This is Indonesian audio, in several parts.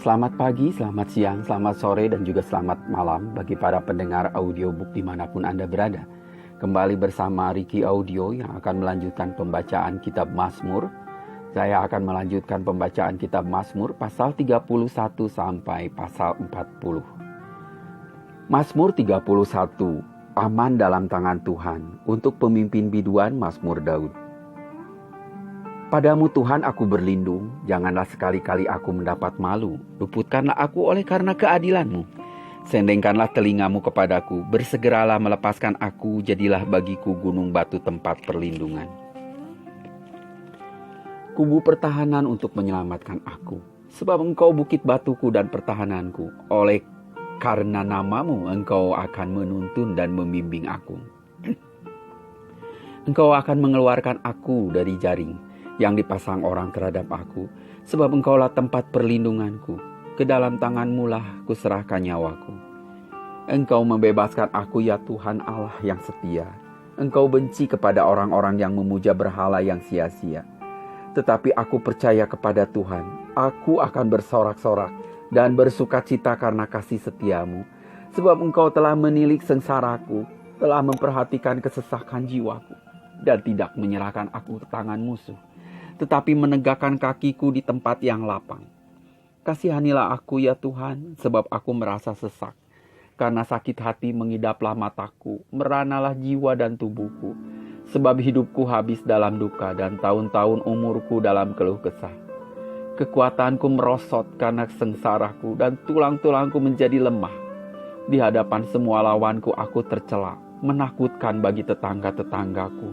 Selamat pagi, selamat siang, selamat sore, dan juga selamat malam bagi para pendengar audiobook dimanapun Anda berada. Kembali bersama Ricky Audio yang akan melanjutkan pembacaan kitab Mazmur. Saya akan melanjutkan pembacaan kitab Mazmur pasal 31 sampai pasal 40. Mazmur 31, aman dalam tangan Tuhan, untuk pemimpin biduan Mazmur Daud. Padamu Tuhan aku berlindung, janganlah sekali-kali aku mendapat malu. Luputkanlah aku oleh karena keadilan-Mu. Sendengkanlah telingamu kepadaku, bersegeralah melepaskan aku, jadilah bagiku gunung batu tempat perlindungan. Kubu pertahanan untuk menyelamatkan aku, sebab Engkau bukit batuku dan pertahananku. Oleh karena namamu Engkau akan menuntun dan membimbing aku. Engkau akan mengeluarkan aku dari jaring yang dipasang orang terhadap aku, sebab Engkaulah tempat perlindunganku. Ke dalam tangan-Mu lah kuserahkan nyawaku. Engkau membebaskan aku, ya Tuhan Allah yang setia. Engkau benci kepada orang-orang yang memuja berhala yang sia-sia. Tetapi aku percaya kepada Tuhan. Aku akan bersorak-sorak dan bersukacita karena kasih setia-Mu, sebab Engkau telah menilik sengsaraku, telah memperhatikan kesesakan jiwaku, dan tidak menyerahkan aku ke tangan musuh, tetapi menegakkan kakiku di tempat yang lapang. Kasihanilah aku, ya Tuhan, sebab aku merasa sesak. Karena sakit hati mengidaplah mataku, meranalah jiwa dan tubuhku. Sebab hidupku habis dalam duka dan tahun-tahun umurku dalam keluh kesah. Kekuatanku merosot karena sengsaraku dan tulang-tulangku menjadi lemah. Di hadapan semua lawanku aku tercela, menakutkan bagi tetangga-tetanggaku,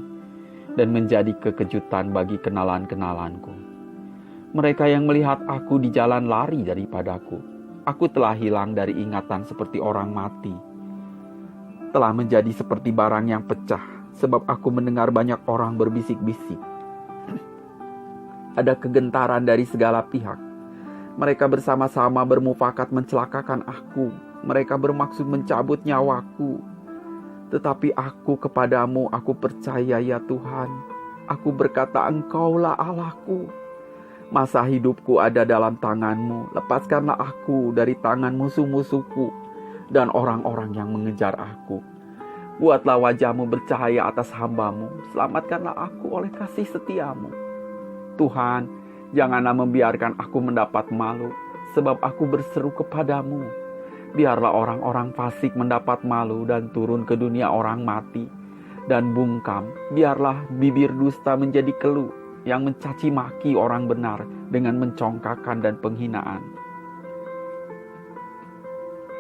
dan menjadi kekejutan bagi kenalan-kenalanku. Mereka yang melihat aku di jalan lari daripadaku. Aku telah hilang dari ingatan seperti orang mati. Telah menjadi seperti barang yang pecah, sebab aku mendengar banyak orang berbisik-bisik. Ada kegentaran dari segala pihak. Mereka bersama-sama bermufakat mencelakakan aku. Mereka bermaksud mencabut nyawaku. Tetapi aku kepadamu, aku percaya, ya Tuhan. Aku berkata, Engkaulah Allahku. Masa hidupku ada dalam tangan-Mu. Lepaskanlah aku dari tangan musuh-musuhku dan orang-orang yang mengejar aku. Buatlah wajah-Mu bercahaya atas hamba-Mu. Selamatkanlah aku oleh kasih setia-Mu. Tuhan, janganlah membiarkan aku mendapat malu, sebab aku berseru kepadamu. Biarlah orang-orang fasik mendapat malu dan turun ke dunia orang mati dan bungkam. Biarlah bibir dusta menjadi keluh yang mencaci maki orang benar dengan mencongkakkan dan penghinaan.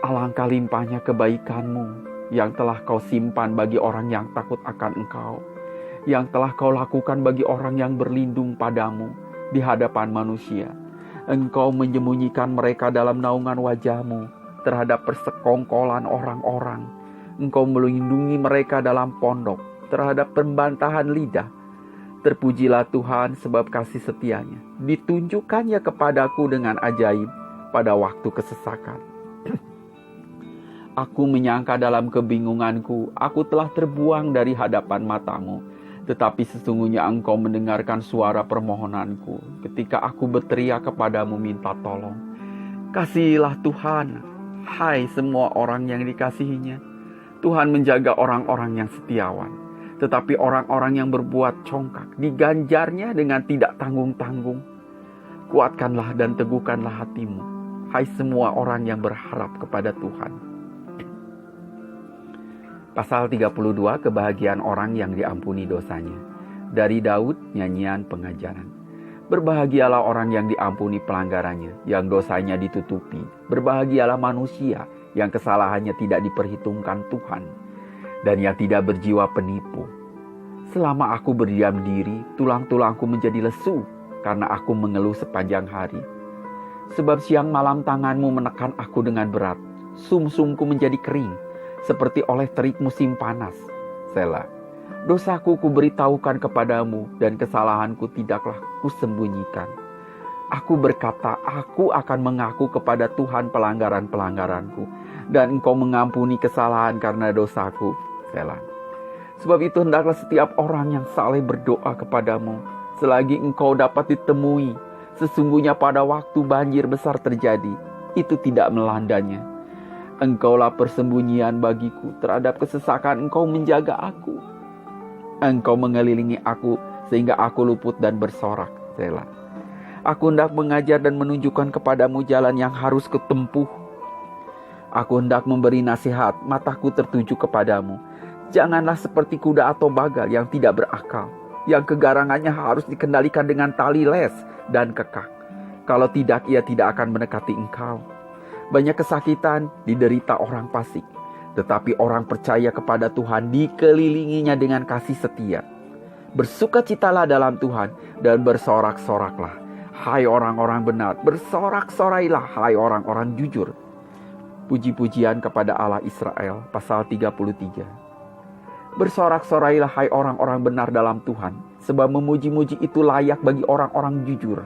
Alangkah limpahnya kebaikan-Mu yang telah Kau simpan bagi orang yang takut akan Engkau, yang telah Kau lakukan bagi orang yang berlindung padamu di hadapan manusia. Engkau menyembunyikan mereka dalam naungan wajah-Mu terhadap persekongkolan orang-orang. Engkau melindungi mereka dalam pondok terhadap pembantahan lidah. Terpujilah Tuhan sebab kasih setianya ditunjukkannya kepadaku dengan ajaib pada waktu kesesakan. Aku menyangka dalam kebingunganku, aku telah terbuang dari hadapan mata-Mu. Tetapi sesungguhnya Engkau mendengarkan suara permohonanku ketika aku berteriak kepadamu minta tolong. Kasihilah Tuhan, hai semua orang yang dikasihinya. Tuhan menjaga orang-orang yang setiawan, tetapi orang-orang yang berbuat congkak diganjarnya dengan tidak tanggung-tanggung. Kuatkanlah dan teguhkanlah hatimu, hai semua orang yang berharap kepada Tuhan. Pasal 32, kebahagiaan orang yang diampuni dosanya. Dari Daud, nyanyian pengajaran. Berbahagialah orang yang diampuni pelanggarannya, yang dosanya ditutupi. Berbahagialah manusia yang kesalahannya tidak diperhitungkan Tuhan, dan yang tidak berjiwa penipu. Selama aku berdiam diri, tulang-tulangku menjadi lesu, karena aku mengeluh sepanjang hari. Sebab siang malam tangan-Mu menekan aku dengan berat, sumsumku menjadi kering, seperti oleh terik musim panas. Selah. Dosaku kuberitahukan kepadamu, dan kesalahanku tidaklah kusembunyikan. Aku berkata, aku akan mengaku kepada Tuhan pelanggaran-pelanggaranku, dan Engkau mengampuni kesalahan karena dosaku. Selah. Sebab itu hendaklah setiap orang yang saleh berdoa kepadamu, selagi Engkau dapat ditemui, Sesungguhnya pada waktu banjir besar terjadi, itu tidak melandanya. Engkaulah persembunyian bagiku, terhadap kesesakan Engkau menjaga aku. Engkau mengelilingi aku sehingga aku luput dan bersorak. Selah. Aku hendak mengajar dan menunjukkan kepadamu jalan yang harus kutempuh. Aku hendak memberi nasihat, mataku tertuju kepadamu. Janganlah seperti kuda atau bagal yang tidak berakal, yang kegarangannya harus dikendalikan dengan tali les dan kekang. Kalau tidak, ia tidak akan mendekati engkau. Banyak kesakitan diderita orang fasik, tetapi orang percaya kepada Tuhan dikelilinginya dengan kasih setia. Bersukacitalah dalam Tuhan dan bersorak-soraklah, hai orang-orang benar. Bersorak-sorailah, hai orang-orang jujur. Puji-pujian kepada Allah Israel, pasal 33. Bersorak-sorailah, hai orang-orang benar dalam Tuhan, sebab memuji-muji itu layak bagi orang-orang jujur.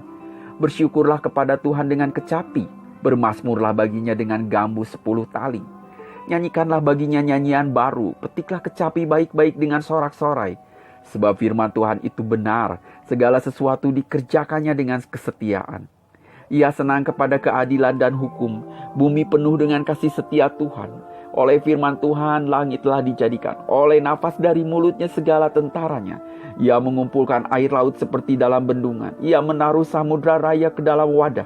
Bersyukurlah kepada Tuhan dengan kecapi, bermazmurlah baginya dengan gambu 10 tali. Nyanyikanlah baginya nyanyian baru, petiklah kecapi baik-baik dengan sorak-sorai. Sebab firman Tuhan itu benar, segala sesuatu dikerjakannya dengan kesetiaan. Ia senang kepada keadilan dan hukum, bumi penuh dengan kasih setia Tuhan. Oleh firman Tuhan langit telah dijadikan, oleh nafas dari mulutnya segala tentaranya. Ia mengumpulkan air laut seperti dalam bendungan, ia menaruh samudra raya ke dalam wadah.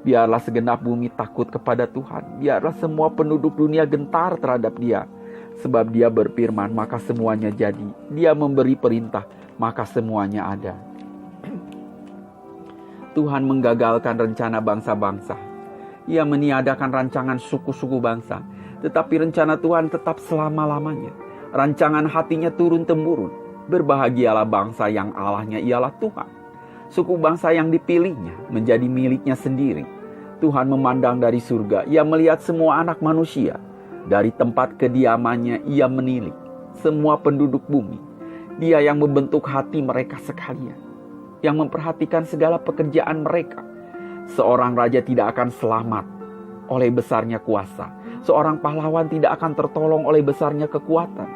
Biarlah segenap bumi takut kepada Tuhan. Biarlah semua penduduk dunia gentar terhadap Dia. Sebab Dia berfirman, maka semuanya jadi. Dia memberi perintah, maka semuanya ada. Tuhan menggagalkan rencana bangsa-bangsa. Ia meniadakan rancangan suku-suku bangsa. Tetapi rencana Tuhan tetap selama-lamanya. Rancangan hatinya turun-temurun. Berbahagialah bangsa yang Allahnya ialah Tuhan. Suku bangsa yang dipilihnya menjadi miliknya sendiri. Tuhan memandang dari surga, ia melihat semua anak manusia. Dari tempat kediamannya ia menilik semua penduduk bumi. Dia yang membentuk hati mereka sekalian, yang memperhatikan segala pekerjaan mereka. Seorang raja tidak akan selamat oleh besarnya kuasa. Seorang pahlawan tidak akan tertolong oleh besarnya kekuatan.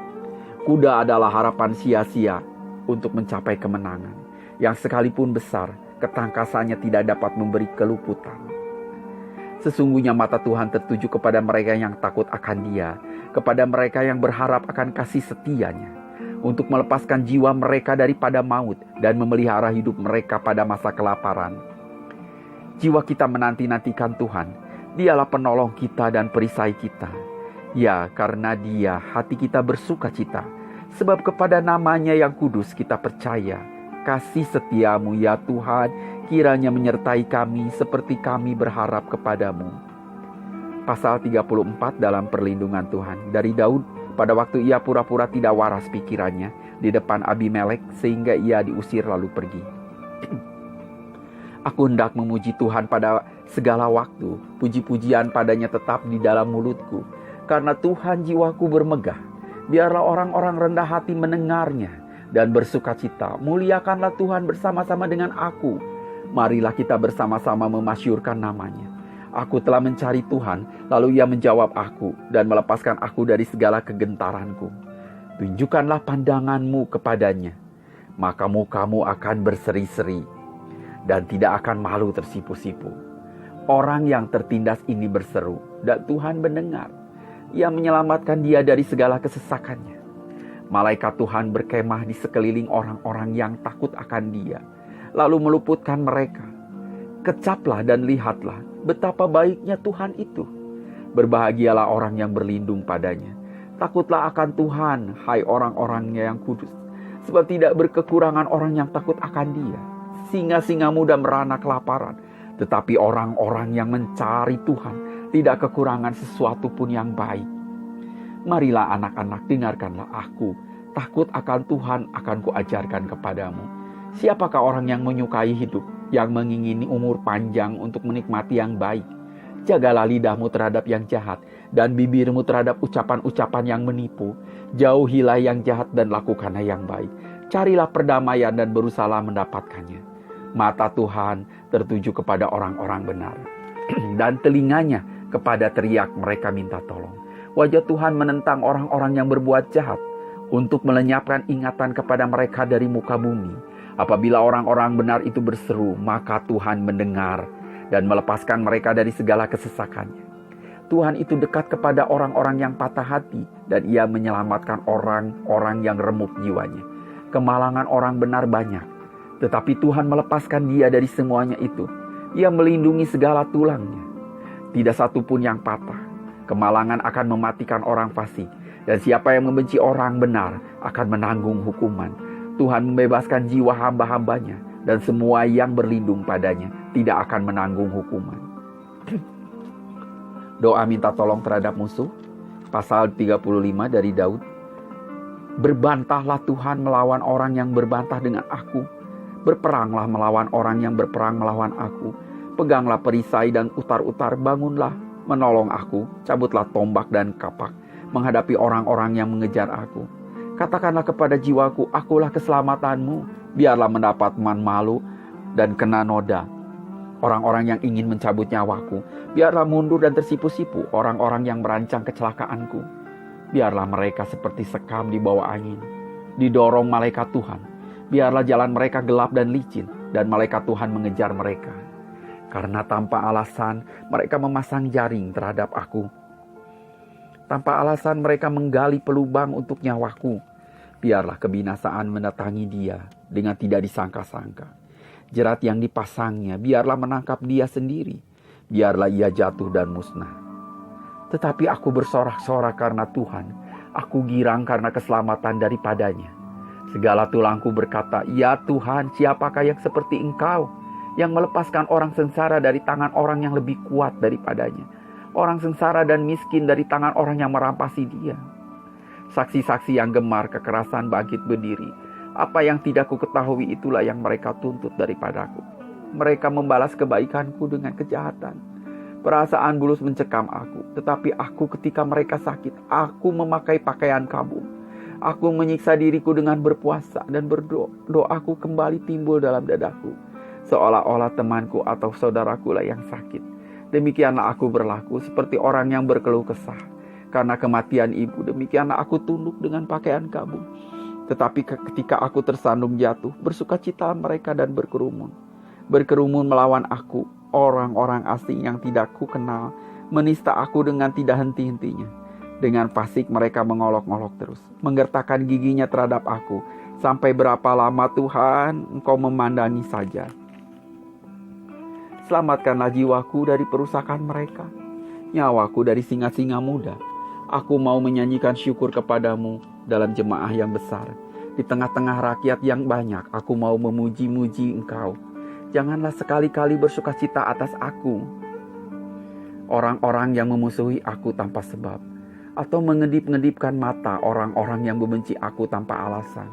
Kuda adalah harapan sia-sia untuk mencapai kemenangan. Yang sekalipun besar, ketangkasannya tidak dapat memberi keluputan. Sesungguhnya mata Tuhan tertuju kepada mereka yang takut akan Dia, kepada mereka yang berharap akan kasih setianya, untuk melepaskan jiwa mereka daripada maut dan memelihara hidup mereka pada masa kelaparan. Jiwa kita menanti-nantikan Tuhan, Dialah penolong kita dan perisai kita. Ya, karena Dia hati kita bersukacita, sebab kepada nama-Nya yang kudus kita percaya. Kasih setiamu ya Tuhan, kiranya menyertai kami seperti kami berharap kepadamu. Pasal 34 dalam perlindungan Tuhan. Dari Daud, pada waktu ia pura-pura tidak waras pikirannya di depan Abimelek, sehingga ia diusir lalu pergi. Aku hendak memuji Tuhan pada segala waktu, puji-pujian padanya tetap di dalam mulutku. Karena Tuhan jiwaku bermegah, biarlah orang-orang rendah hati mendengarnya dan bersukacita. Muliakanlah Tuhan bersama-sama dengan aku. Marilah kita bersama-sama memasyurkan nama-Nya. Aku telah mencari Tuhan, lalu Ia menjawab aku dan melepaskan aku dari segala kegentaranku. Tunjukkanlah pandangan-Mu kepadanya, maka muka-Mu akan berseri-seri dan tidak akan malu tersipu-sipu. Orang yang tertindas ini berseru, dan Tuhan mendengar. Ia menyelamatkan dia dari segala kesesakannya. Malaikat Tuhan berkemah di sekeliling orang-orang yang takut akan Dia, lalu meluputkan mereka. Kecaplah dan lihatlah betapa baiknya Tuhan itu. Berbahagialah orang yang berlindung padanya. Takutlah akan Tuhan, hai orang-orangnya yang kudus, sebab tidak berkekurangan orang yang takut akan Dia. Singa-singa muda merana kelaparan, tetapi orang-orang yang mencari Tuhan tidak kekurangan sesuatu pun yang baik. Marilah anak-anak, dengarkanlah aku. Takut akan Tuhan akan kuajarkan kepadamu. Siapakah orang yang menyukai hidup, yang mengingini umur panjang untuk menikmati yang baik? Jagalah lidahmu terhadap yang jahat, dan bibirmu terhadap ucapan-ucapan yang menipu. Jauhilah yang jahat dan lakukanlah yang baik. Carilah perdamaian dan berusahalah mendapatkannya. Mata Tuhan tertuju kepada orang-orang benar, dan telinganya kepada teriak mereka minta tolong. Wajah Tuhan menentang orang-orang yang berbuat jahat, untuk melenyapkan ingatan kepada mereka dari muka bumi. Apabila orang-orang benar itu berseru, maka Tuhan mendengar dan melepaskan mereka dari segala kesesakannya. Tuhan itu dekat kepada orang-orang yang patah hati dan Ia menyelamatkan orang-orang yang remuk jiwanya. Kemalangan orang benar banyak, tetapi Tuhan melepaskan dia dari semuanya itu. Ia melindungi segala tulangnya. Tidak satu pun yang patah. Kemalangan akan mematikan orang fasik, dan siapa yang membenci orang benar akan menanggung hukuman. Tuhan membebaskan jiwa hamba-hambanya, dan semua yang berlindung padanya tidak akan menanggung hukuman. Doa minta tolong terhadap musuh, pasal 35 dari Daud. Berbantahlah Tuhan melawan orang yang berbantah dengan aku. Berperanglah melawan orang yang berperang melawan aku. Peganglah perisai dan utar-utar, bangunlah, menolong aku. Cabutlah tombak dan kapak, menghadapi orang-orang yang mengejar aku. Katakanlah kepada jiwaku, akulah keselamatanmu. Biarlah mendapat man malu dan kena noda orang-orang yang ingin mencabut nyawaku. Biarlah mundur dan tersipu-sipu orang-orang yang merancang kecelakaanku. Biarlah mereka seperti sekam di bawah angin, didorong malaikat Tuhan. Biarlah jalan mereka gelap dan licin, dan malaikat Tuhan mengejar mereka. Karena tanpa alasan mereka memasang jaring terhadap aku. Tanpa alasan mereka menggali pelubang untuk nyawaku. Biarlah kebinasaan mendatangi dia dengan tidak disangka-sangka. Jerat yang dipasangnya, biarlah menangkap dia sendiri. Biarlah ia jatuh dan musnah. Tetapi aku bersorak-sorak karena Tuhan. Aku girang karena keselamatan daripadanya. Segala tulangku berkata, ya Tuhan, siapakah yang seperti Engkau, yang melepaskan orang sengsara dari tangan orang yang lebih kuat daripadanya, orang sengsara dan miskin dari tangan orang yang merampasi dia. Saksi-saksi yang gemar kekerasan bangkit berdiri. Apa yang tidak ku ketahui itulah yang mereka tuntut daripadaku. Mereka membalas kebaikanku dengan kejahatan. Perasaan bulus mencekam aku, tetapi aku ketika mereka sakit, aku memakai pakaian kabung. Aku menyiksa diriku dengan berpuasa dan berdoa. Doaku kembali timbul dalam dadaku, seolah-olah temanku atau saudaraku lah yang sakit. Demikianlah aku berlaku seperti orang yang berkeluh kesah. Karena kematian ibu, demikianlah aku tunduk dengan pakaian kabung. Tetapi ketika aku tersandung jatuh, bersukacita mereka dan berkerumun. Berkerumun melawan aku, orang-orang asing yang tidak ku kenal, menista aku dengan tidak henti-hentinya. Dengan fasik mereka mengolok-olok terus, menggertakkan giginya terhadap aku. Sampai berapa lama Tuhan, Engkau memandangi saja. Selamatkanlah jiwaku dari perusakan mereka, nyawaku dari singa-singa muda. Aku mau menyanyikan syukur kepadamu dalam jemaah yang besar. Di tengah-tengah rakyat yang banyak, aku mau memuji-muji Engkau. Janganlah sekali-kali bersukacita atas aku, orang-orang yang memusuhi aku tanpa sebab, atau mengedip-ngedipkan mata orang-orang yang membenci aku tanpa alasan.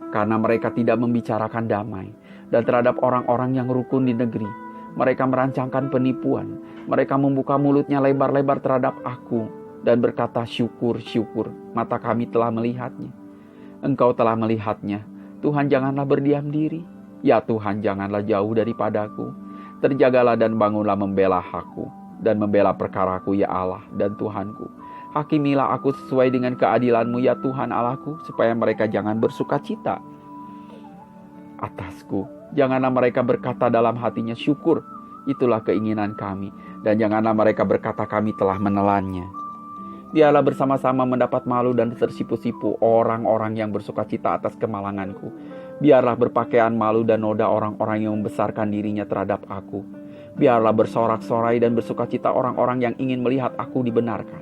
Karena mereka tidak membicarakan damai, dan terhadap orang-orang yang rukun di negeri, mereka merancangkan penipuan. Mereka membuka mulutnya lebar-lebar terhadap aku, dan berkata, syukur, syukur, mata kami telah melihatnya. Engkau telah melihatnya, Tuhan janganlah berdiam diri. Ya Tuhan janganlah jauh daripadaku. Terjagalah dan bangunlah membela hakku, dan membela perkaraku ya Allah dan Tuhanku. Hakimilah aku sesuai dengan keadilan-Mu ya Tuhan Allahku, supaya mereka jangan bersukacita atasku. Janganlah mereka berkata dalam hatinya, syukur, itulah keinginan kami. Dan janganlah mereka berkata, kami telah menelannya. Biarlah bersama-sama mendapat malu dan tersipu-sipu orang-orang yang bersukacita atas kemalanganku. Biarlah berpakaian malu dan noda orang-orang yang membesarkan dirinya terhadap aku. Biarlah bersorak-sorai dan bersukacita orang-orang yang ingin melihat aku dibenarkan.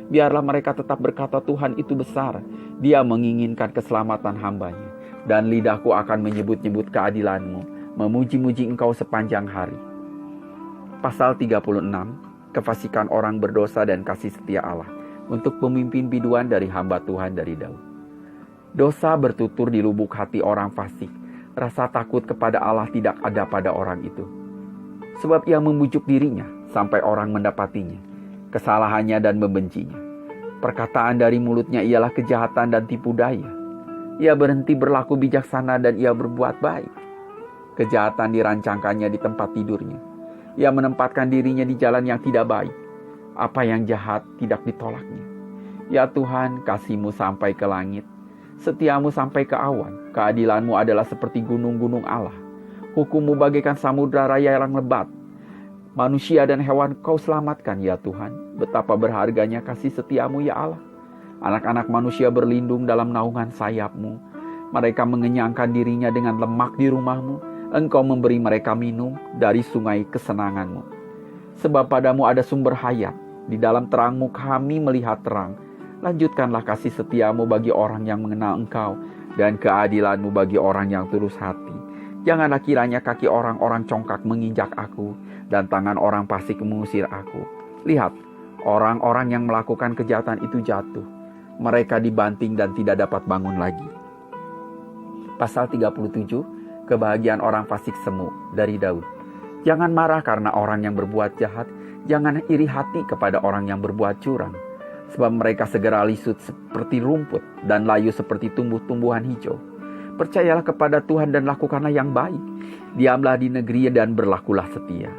Biarlah mereka tetap berkata, Tuhan itu besar. Dia menginginkan keselamatan hambanya. Dan lidahku akan menyebut-nyebut keadilan-Mu, memuji-muji Engkau sepanjang hari. Pasal 36, kefasikan orang berdosa dan kasih setia Allah. Untuk pemimpin biduan dari hamba Tuhan dari Daud. Dosa bertutur di lubuk hati orang fasik. Rasa takut kepada Allah tidak ada pada orang itu. Sebab ia membujuk dirinya sampai orang mendapatinya, kesalahannya dan membencinya. Perkataan dari mulutnya ialah kejahatan dan tipu daya. Ia berhenti berlaku bijaksana dan ia berbuat baik. Kejahatan dirancangkannya di tempat tidurnya. Ia menempatkan dirinya di jalan yang tidak baik. Apa yang jahat tidak ditolaknya. Ya Tuhan, kasih-Mu sampai ke langit. Setiamu sampai ke awan. Keadilanmu adalah seperti gunung-gunung Allah. Hukummu bagaikan samudra raya yang lebat. Manusia dan hewan kau selamatkan ya Tuhan. Betapa berharganya kasih setiamu ya Allah. Anak-anak manusia berlindung dalam naungan sayapmu. Mereka mengenyangkan dirinya dengan lemak di rumahmu. Engkau memberi mereka minum dari sungai kesenanganmu. Sebab padamu ada sumber hayat. Di dalam terangmu kami melihat terang. Lanjutkanlah kasih setiamu bagi orang yang mengenal engkau. Dan keadilanmu bagi orang yang tulus hati. Janganlah kiranya kaki orang-orang congkak menginjak aku. Dan tangan orang fasik mengusir aku. Lihat, orang-orang yang melakukan kejahatan itu jatuh. Mereka dibanting dan tidak dapat bangun lagi. Pasal 37, kebahagiaan orang fasik semu, dari Daud. Jangan marah karena orang yang berbuat jahat. Jangan iri hati kepada orang yang berbuat curang. Sebab mereka segera lisut seperti rumput dan layu seperti tumbuh-tumbuhan hijau. Percayalah kepada Tuhan dan lakukanlah yang baik. Diamlah di negeri dan berlakulah setia.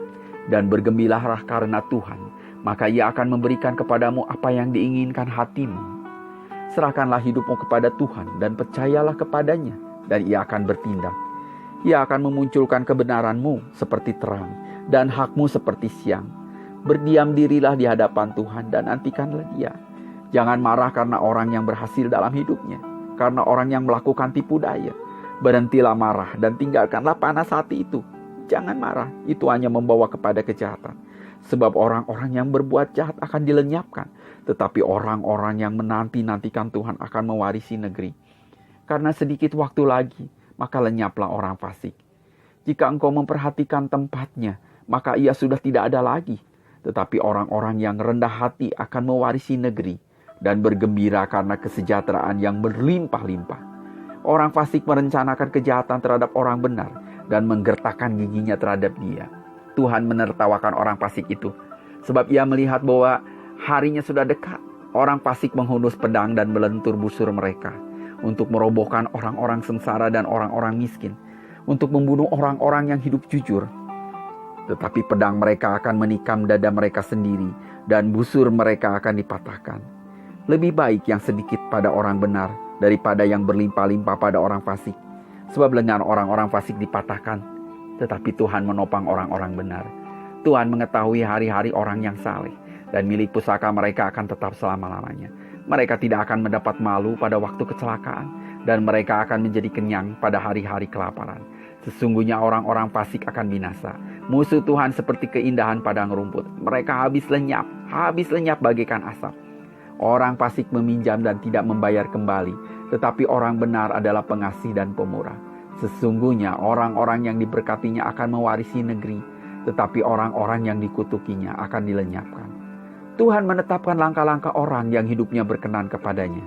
Dan bergembiralah karena Tuhan. Maka Ia akan memberikan kepadamu apa yang diinginkan hatimu. Serahkanlah hidupmu kepada Tuhan dan percayalah kepadanya. Dan Ia akan bertindak. Ia akan memunculkan kebenaranmu seperti terang dan hakmu seperti siang. Berdiam dirilah di hadapan Tuhan dan nantikanlah Dia. Jangan marah karena orang yang berhasil dalam hidupnya, karena orang yang melakukan tipu daya. Berhentilah marah dan tinggalkanlah panas hati itu. Jangan marah, itu hanya membawa kepada kejahatan. Sebab orang-orang yang berbuat jahat akan dilenyapkan, tetapi orang-orang yang menanti-nantikan Tuhan akan mewarisi negeri. Karena sedikit waktu lagi, maka lenyaplah orang fasik. Jika engkau memperhatikan tempatnya, maka ia sudah tidak ada lagi. Tetapi orang-orang yang rendah hati akan mewarisi negeri dan bergembira karena kesejahteraan yang berlimpah-limpah. Orang fasik merencanakan kejahatan terhadap orang benar dan menggertakkan giginya terhadap dia. Tuhan menertawakan orang fasik itu, sebab Ia melihat bahwa harinya sudah dekat. Orang fasik menghunus pedang dan melentur busur mereka untuk merobohkan orang-orang sengsara dan orang-orang miskin, untuk membunuh orang-orang yang hidup jujur. Tetapi pedang mereka akan menikam dada mereka sendiri, dan busur mereka akan dipatahkan. Lebih baik yang sedikit pada orang benar, daripada yang berlimpah-limpah pada orang fasik. Sebab lengan orang-orang fasik dipatahkan, tetapi Tuhan menopang orang-orang benar. Tuhan mengetahui hari-hari orang yang saleh, dan milik pusaka mereka akan tetap selama-lamanya. Mereka tidak akan mendapat malu pada waktu kecelakaan, dan mereka akan menjadi kenyang pada hari-hari kelaparan. Sesungguhnya orang-orang fasik akan binasa. Musuh Tuhan seperti keindahan padang rumput. Mereka habis lenyap bagaikan asap. Orang fasik meminjam dan tidak membayar kembali, tetapi orang benar adalah pengasih dan pemurah. Sesungguhnya orang-orang yang diberkatinya akan mewarisi negeri, tetapi orang-orang yang dikutukinya akan dilenyapkan. Tuhan menetapkan langkah-langkah orang yang hidupnya berkenan kepadanya.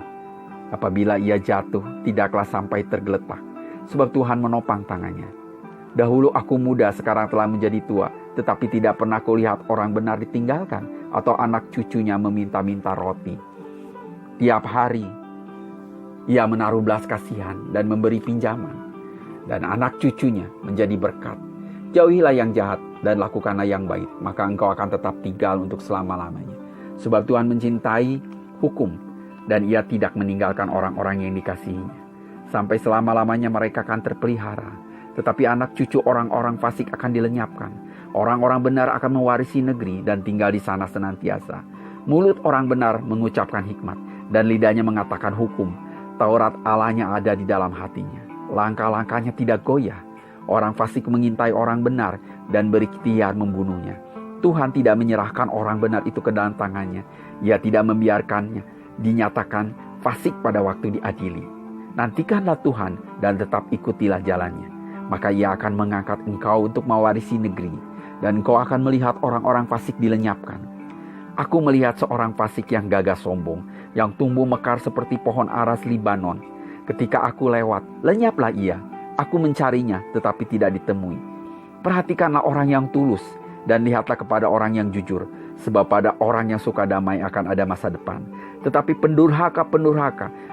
Apabila ia jatuh, tidaklah sampai tergeletak, sebab Tuhan menopang tangannya. Dahulu aku muda, sekarang telah menjadi tua, tetapi tidak pernah kulihat orang benar ditinggalkan, atau anak cucunya meminta-minta roti. Tiap hari, ia menaruh belas kasihan dan memberi pinjaman, dan anak cucunya menjadi berkat. Jauhilah yang jahat dan lakukanlah yang baik, maka engkau akan tetap tinggal untuk selama-lamanya. Sebab Tuhan mencintai hukum, dan Ia tidak meninggalkan orang-orang yang dikasihinya. Sampai selama-lamanya mereka akan terpelihara. Tetapi anak cucu orang-orang fasik akan dilenyapkan. Orang-orang benar akan mewarisi negeri dan tinggal di sana senantiasa. Mulut orang benar mengucapkan hikmat, dan lidahnya mengatakan hukum. Taurat Allahnya ada di dalam hatinya. Langkah-langkahnya tidak goyah. Orang fasik mengintai orang benar dan berikhtiar membunuhnya. Tuhan tidak menyerahkan orang benar itu ke dalam tangannya. Ia tidak membiarkannya dinyatakan fasik pada waktu diadili. Nantikanlah Tuhan dan tetap ikutilah jalannya. Maka Ia akan mengangkat engkau untuk mewarisi negeri, dan engkau akan melihat orang-orang fasik dilenyapkan. Aku melihat seorang fasik yang gagah sombong, yang tumbuh mekar seperti pohon aras Libanon. Ketika aku lewat, lenyaplah ia. Aku mencarinya, tetapi tidak ditemui. Perhatikanlah orang yang tulus, dan lihatlah kepada orang yang jujur, sebab pada orang yang suka damai akan ada masa depan. Tetapi pendurhaka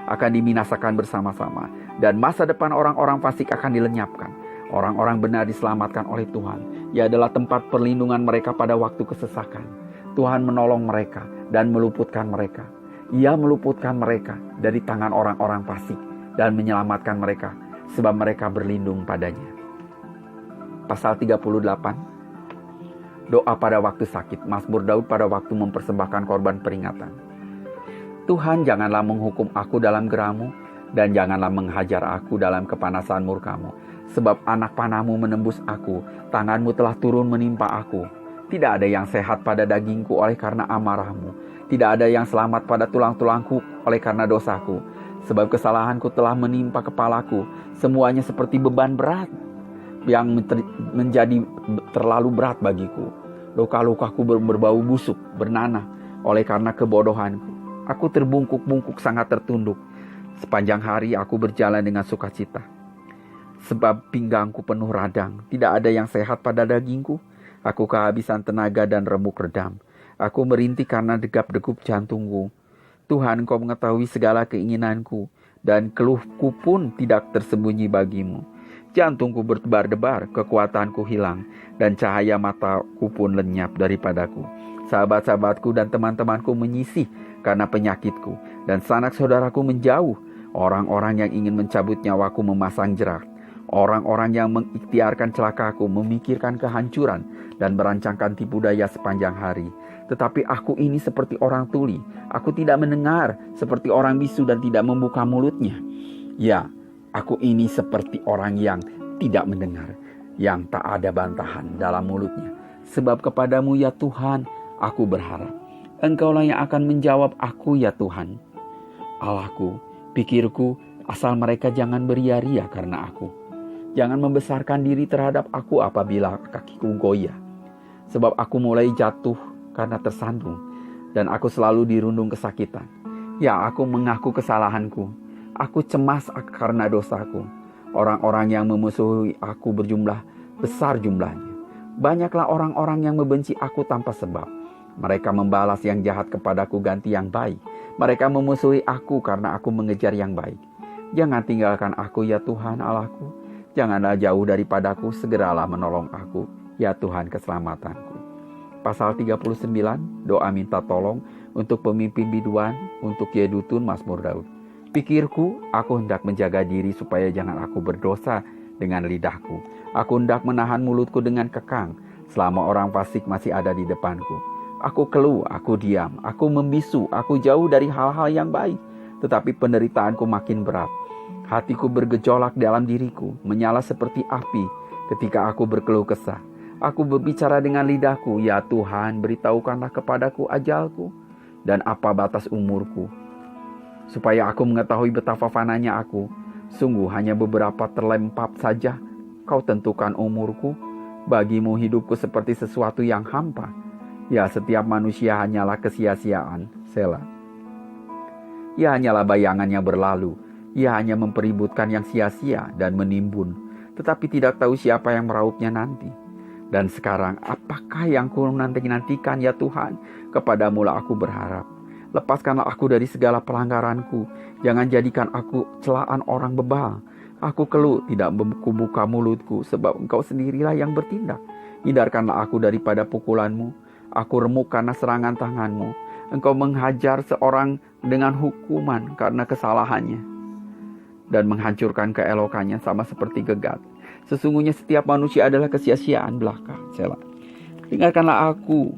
akan dibinasakan bersama-sama, dan masa depan orang-orang fasik akan dilenyapkan. Orang-orang benar diselamatkan oleh Tuhan. Ia adalah tempat perlindungan mereka pada waktu kesesakan. Tuhan menolong mereka dan meluputkan mereka. Ia meluputkan mereka dari tangan orang-orang fasik, dan menyelamatkan mereka, sebab mereka berlindung padanya. Pasal 38. Doa pada waktu sakit. Mazmur Daud pada waktu mempersembahkan korban peringatan. Tuhan, janganlah menghukum aku dalam geramu, dan janganlah menghajar aku dalam kepanasan murkamu. Sebab anak panahmu menembus aku, tanganmu telah turun menimpa aku. Tidak ada yang sehat pada dagingku oleh karena amarahmu. Tidak ada yang selamat pada tulang-tulangku oleh karena dosaku. Sebab kesalahanku telah menimpa kepalaku. Semuanya seperti beban berat yang menjadi terlalu berat bagiku. Luka-lukaku berbau busuk, bernanah oleh karena kebodohanku. Aku terbungkuk-bungkuk sangat tertunduk. Sepanjang hari aku berjalan dengan sukacita. Sebab pinggangku penuh radang. Tidak ada yang sehat pada dagingku. Aku kehabisan tenaga dan remuk redam. Aku merintih karena degap-degup jantungku. Tuhan, Engkau mengetahui segala keinginanku, dan keluhku pun tidak tersembunyi bagimu. Jantungku berdebar-debar, kekuatanku hilang, dan cahaya mataku pun lenyap daripadaku. Sahabat-sahabatku dan teman-temanku menyisih karena penyakitku, dan sanak saudaraku menjauh. Orang-orang yang ingin mencabut nyawaku memasang jerat. Orang-orang yang mengikhtiarkan celakaku memikirkan kehancuran dan merancangkan tipu daya sepanjang hari. Tetapi aku ini seperti orang tuli. Aku tidak mendengar, seperti orang bisu dan tidak membuka mulutnya. Ya, aku ini seperti orang yang tidak mendengar, yang tak ada bantahan dalam mulutnya. Sebab kepadamu ya Tuhan, aku berharap. Engkaulah yang akan menjawab aku ya Tuhan. Allahku, pikirku, asal mereka jangan beria-ria karena aku. Jangan membesarkan diri terhadap aku apabila kakiku goyah. Sebab aku mulai jatuh karena tersandung, dan aku selalu dirundung kesakitan. Ya, aku mengaku kesalahanku. Aku cemas karena dosaku. Orang-orang yang memusuhi aku berjumlah besar jumlahnya. Banyaklah orang-orang yang membenci aku tanpa sebab. Mereka membalas yang jahat kepadaku ganti yang baik. Mereka memusuhi aku karena aku mengejar yang baik. Jangan tinggalkan aku ya Tuhan Allahku. Janganlah jauh daripadaku, segeralah menolong aku, ya Tuhan keselamatanku. Pasal 39, doa minta tolong untuk pemimpin biduan, untuk Yedutun Mazmur Daud. Pikirku, aku hendak menjaga diri supaya jangan aku berdosa dengan lidahku. Aku hendak menahan mulutku dengan kekang, selama orang fasik masih ada di depanku. Aku keluh, aku diam, aku membisu, aku jauh dari hal-hal yang baik. Tetapi penderitaanku makin berat. Hatiku bergejolak dalam diriku, menyala seperti api ketika aku berkeluh kesah. Aku berbicara dengan lidahku, ya Tuhan, beritahukanlah kepadaku ajalku dan apa batas umurku, supaya aku mengetahui betapa fananya aku. Sungguh hanya beberapa terlempap saja. Kau tentukan umurku, bagimu hidupku seperti sesuatu yang hampa. Ya, setiap manusia hanyalah kesia-siaan. Selah. Ia hanyalah bayangan yang berlalu. Ia hanya mempeributkan yang sia-sia dan menimbun, tetapi tidak tahu siapa yang meraupnya nanti. Dan sekarang, apakah yang ku nantikan ya Tuhan? Kepadamulah aku berharap. Lepaskanlah aku dari segala pelanggaranku. Jangan jadikan aku celaan orang bebal. Aku keluh, tidak membuka mulutku, sebab Engkau sendirilah yang bertindak. Hindarkanlah aku daripada pukulanmu. Aku remuk karena serangan tanganmu. Engkau menghajar seorang dengan hukuman karena kesalahannya, dan menghancurkan keelokannya sama seperti gegat. Sesungguhnya setiap manusia adalah kesia-siaan belaka. Selah. Dengarkanlah aku,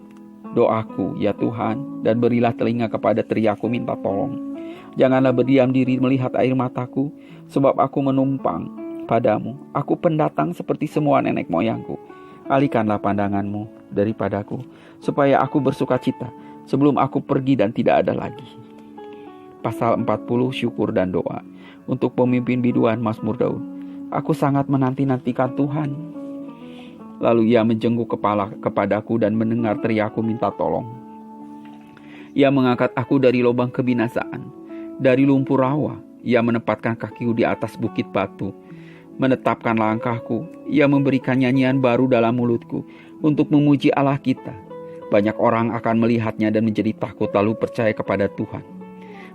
doaku, ya Tuhan, dan berilah telinga kepada teriakku minta tolong. Janganlah berdiam diri melihat air mataku, sebab aku menumpang padamu. Aku pendatang seperti semua nenek moyangku. Alihkanlah pandanganmu daripadaku, supaya aku bersuka cita sebelum aku pergi dan tidak ada lagi. Pasal 40, syukur dan doa. Untuk pemimpin biduan Mazmur Daud. Aku sangat menanti-nantikan Tuhan. Lalu ia menjenguk kepala kepadaku dan mendengar teriakku minta tolong. Ia mengangkat aku dari lubang kebinasaan, dari lumpur rawa. Ia menempatkan kakiku di atas bukit batu, menetapkan langkahku. Ia memberikan nyanyian baru dalam mulutku untuk memuji Allah kita. Banyak orang akan melihatnya dan menjadi takut lalu percaya kepada Tuhan.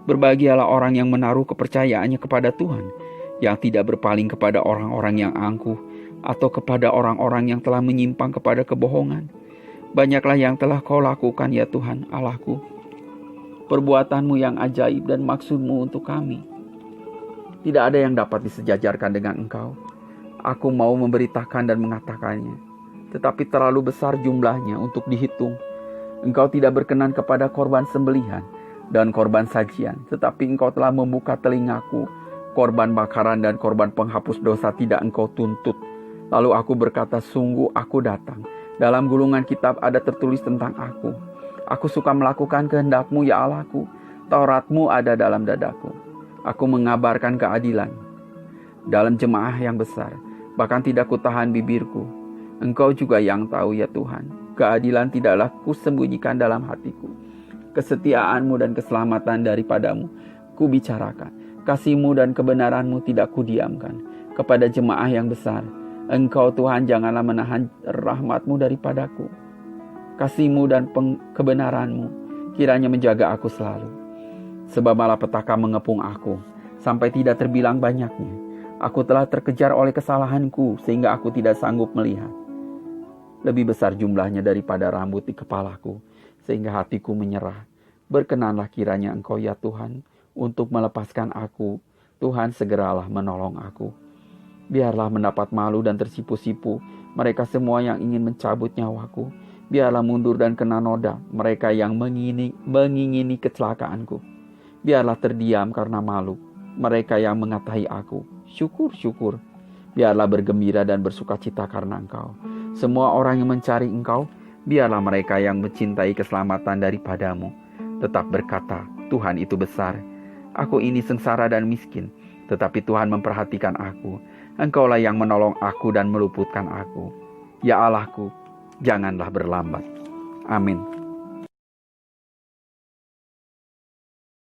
Berbahagialah orang yang menaruh kepercayaannya kepada Tuhan, yang tidak berpaling kepada orang-orang yang angkuh atau kepada orang-orang yang telah menyimpang kepada kebohongan. Banyaklah yang telah kau lakukan ya Tuhan Allahku, perbuatanmu yang ajaib dan maksudmu untuk kami. Tidak ada yang dapat disejajarkan dengan Engkau. Aku mau memberitakan dan mengatakannya, tetapi terlalu besar jumlahnya untuk dihitung. Engkau tidak berkenan kepada korban sembelihan dan korban sajian, tetapi Engkau telah membuka telingaku. Korban bakaran dan korban penghapus dosa tidak Engkau tuntut. Lalu aku berkata, sungguh aku datang. Dalam gulungan kitab ada tertulis tentang aku. Aku suka melakukan kehendak-Mu, ya Allahku. Taurat-Mu ada dalam dadaku. Aku mengabarkan keadilan dalam jemaah yang besar. Bahkan tidak kutahan bibirku. Engkau juga yang tahu, ya Tuhan. Keadilan tidaklah kusembunyikan dalam hatiku. Kesetiaan-Mu dan keselamatan daripadamu kubicarakan. Kasih-Mu dan kebenaran-Mu tidak kudiamkan. Kepada jemaah yang besar, Engkau Tuhan janganlah menahan rahmat-Mu daripadaku. Kasih-Mu dan kebenaran-Mu kiranya menjaga aku selalu. Sebab malapetaka mengepung aku, sampai tidak terbilang banyaknya. Aku telah terkejar oleh kesalahanku, sehingga aku tidak sanggup melihat. Lebih besar jumlahnya daripada rambut di kepalaku, sehingga hatiku menyerah. Berkenanlah kiranya Engkau, ya Tuhan, untuk melepaskan aku. Tuhan, segeralah menolong aku. Biarlah mendapat malu dan tersipu-sipu mereka semua yang ingin mencabut nyawaku. Biarlah mundur dan kena noda mereka yang mengingini kecelakaanku. Biarlah terdiam karena malu mereka yang mengatahi aku, syukur, syukur. Biarlah bergembira dan bersukacita karena Engkau. Semua orang yang mencari Engkau, biarlah mereka yang mencintai keselamatan daripadamu tetap berkata, Tuhan itu besar. Aku ini sengsara dan miskin, tetapi Tuhan memperhatikan aku. Engkaulah yang menolong aku dan meluputkan aku. Ya Allahku, janganlah berlambat. Amin.